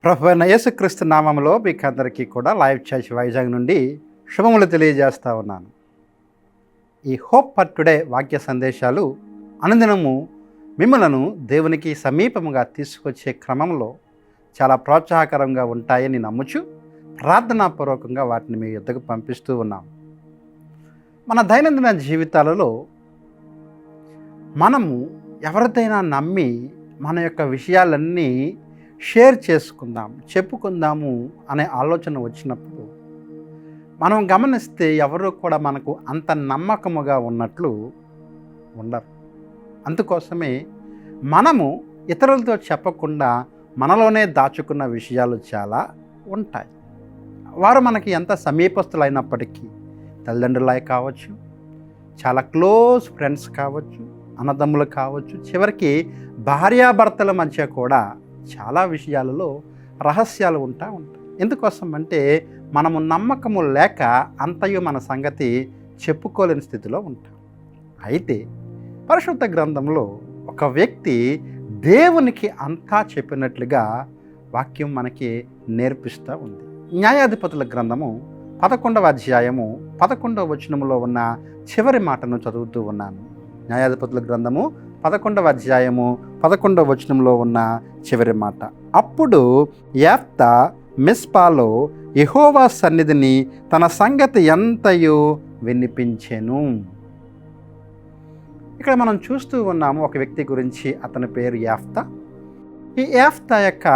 ప్రభువైన యేసుక్రీస్తు నామములో మీకు అందరికీ కూడా లైవ్ చర్చ్ వైజాగ్ నుండి శుభములు తెలియజేస్తా ఉన్నాను. ఈ హోప్ ఫర్ టుడే వాక్య సందేశాలు అనుదినము మిమ్మలను దేవునికి సమీపముగా తీసుకొచ్చే క్రమంలో చాలా ప్రోత్సాహకరంగా ఉంటాయని నమ్ముచు ప్రార్థనాపూర్వకంగా వాటిని మీ యొద్దకు పంపిస్తూ ఉన్నాం. మన దైనందిన జీవితాలలో మనము ఎవరిదైనా నమ్మి మన యొక్క విషయాలన్నీ షేర్ చేసుకుందాం, చెప్పుకుందాము అనే ఆలోచన వచ్చినప్పుడు మనం గమనిస్తే ఎవరు కూడా మనకు అంత నమ్మకముగా ఉన్నట్లు ఉండరు. అందుకోసమే మనము ఇతరులతో చెప్పకుండా మనలోనే దాచుకున్న విషయాలు చాలా ఉంటాయి. వారు మనకి ఎంత సమీపస్తులైనప్పటికీ, తల్లిదండ్రులై కావచ్చు, చాలా క్లోజ్ ఫ్రెండ్స్ కావచ్చు, అన్నదమ్ములు కావచ్చు, చివరికి భార్యాభర్తల మధ్య కూడా చాలా విషయాలలో రహస్యాలు ఉంటాయి. ఎందుకోసం అంటే మనము నమ్మకము లేక అంతయు మన సంగతి చెప్పుకోలేని స్థితిలో ఉంటాం. అయితే పరిశుద్ధ గ్రంథంలో ఒక వ్యక్తి దేవునికి అంతా చెప్పినట్లుగా వాక్యం మనకి నేర్పిస్తూ ఉంది. న్యాయాధిపతుల గ్రంథము 11వ అధ్యాయము 11వ వచనములో ఉన్న చివరి మాటను చదువుతూ ఉన్నాను. న్యాయాధిపతుల గ్రంథము 11వ అధ్యాయము 11వ వచనంలో ఉన్న చివరి మాట. అప్పుడు యెఫ్తా మిస్పాలో యెహోవా సన్నిధిని తన సంగతి ఎంతయో వినిపించెను. ఇక్కడ మనం చూస్తూ ఉన్నాము ఒక వ్యక్తి గురించి. అతని పేరు యెఫ్తా. ఈ యెఫ్తా యొక్క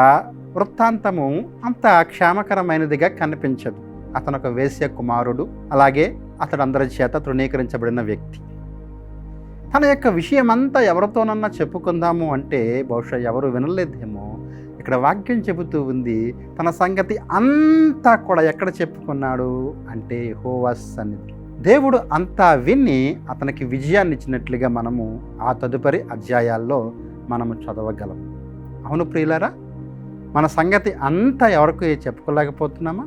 వృత్తాంతము అంత క్షేమకరమైనదిగా కనిపించదు. అతను ఒక వేశ్య కుమారుడు, అలాగే అతడు అందరి చేత తృణీకరించబడిన వ్యక్తి. తన యొక్క విషయమంతా ఎవరితోనన్నా చెప్పుకుందాము అంటే బహుశా ఎవరు వినలేదేమో. ఇక్కడ వాక్యం చెబుతూ ఉంది, తన సంగతి అంతా కూడా ఎక్కడ చెప్పుకున్నాడు అంటే యెహోవా సన్నిధి. దేవుడు అంతా విని అతనికి విజయాన్ని ఇచ్చినట్లుగా మనము ఆ తదుపరి అధ్యాయాల్లో మనము చదవగలం. అవును ప్రియులారా, మన సంగతి అంతా ఎవరికి చెప్పుకోలేకపోతున్నామా?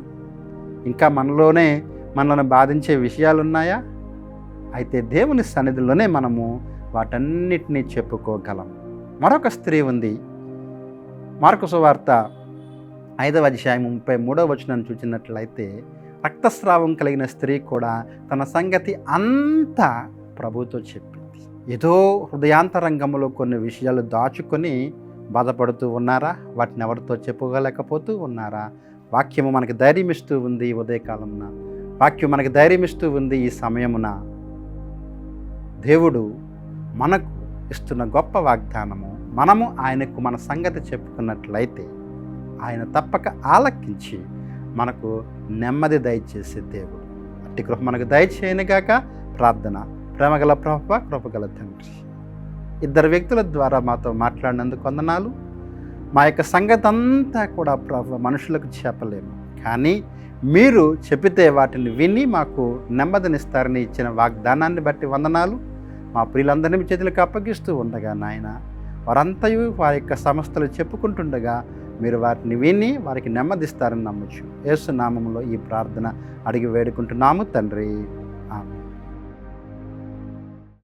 ఇంకా మనలోనే మనల్ని బాధించే విషయాలు ఉన్నాయా? అయితే దేవుని సన్నిధిలోనే మనము వాటన్నిటినీ చెప్పుకోగలం. మరొక స్త్రీ ఉంది. మార్కు సువార్త 5వ అధ్యాయం 33వ వచనాన్ని చూసినట్లయితే రక్తస్రావం కలిగిన స్త్రీ కూడా తన సంగతి అంతా ప్రభుతో చెప్పింది. ఏదో హృదయాంతరంగంలో కొన్ని విషయాలు దాచుకొని బాధపడుతూ ఉన్నారా? వాటిని ఎవరితో చెప్పుకోలేకపోతూ ఉన్నారా? వాక్యము మనకి ధైర్యం ఇస్తూ ఉంది. ఈ ఉదయకాలంన వాక్యం మనకి ధైర్యం ఇస్తూ ఉంది. ఈ సమయమున దేవుడు మనకు ఇస్తున్న గొప్ప వాగ్దానము, మనము ఆయనకు మన సంగతి చెప్పుకున్నట్లయితే ఆయన తప్పక ఆలకించి మనకు నెమ్మది దయచేసే దేవుడు. అట్టి కృప మనకు దయచేయనుగాక. ప్రార్థన. ప్రేమగల ప్రభువా, కృపగల తండ్రి, ఇద్దరు వ్యక్తుల ద్వారా మాతో మాట్లాడినందుకు వందనాలు. మా యొక్క సంగతి అంతా కూడా ప్రభు మనుషులకు చెప్పలేము, కానీ మీరు చెప్పితే వాటిని విని మాకు నెమ్మదినిస్తారని ఇచ్చిన వాగ్దానాన్ని బట్టి వందనాలు. మా ప్రియులందరినీ మీ చేతులకు అప్పగిస్తూ ఉండగా నాయన, వారంతయు వారి యొక్క సమస్యలు చెప్పుకుంటుండగా మీరు వాటిని విని వారికి నెమ్మదిస్తారని నమ్మచ్చు. యేసు నామములో ఈ ప్రార్థన అడిగి వేడుకుంటున్నాము తండ్రి. ఆమేన్.